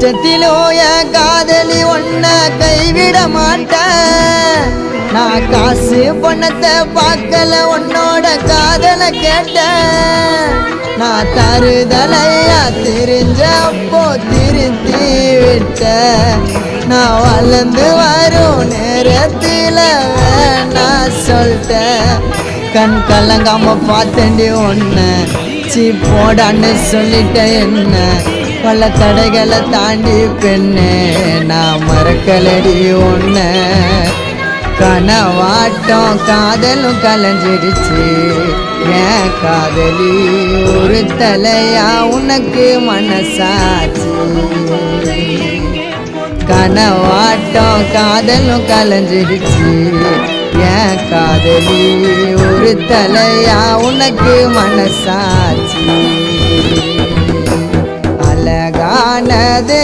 கஷ்டத்திலும் என் காதலி ஒன்ன கைவிட மாட்டேன். நான் காசு பணத்தை பார்க்கல உன்னோட காதலை கேட்டேன். நான் தருதலையா தெரிஞ்சப்போ திருத்தி விட்ட. நான் வளர்ந்து வரும் நேரத்தில் நான் சொல்லிட்டேன். கண் கலங்காம பார்த்தேன்டி ஒன்ன சீ போடான்னு சொல்லிட்ட. என்ன பல தடைகளை தாண்டி பெண்ணே நான் மறக்கலடி ஒன்ன. கனவாட்டம் காதலும் கலைஞ்சிடுச்சு என் காதலி ஒரு தலையா உனக்கு மனசாச்சு. கனவாட்டம் காதலும் கலைஞ்சிடுச்சு என் காதலி ஒரு தலையா உனக்கு மனசாச்சு. அழகானது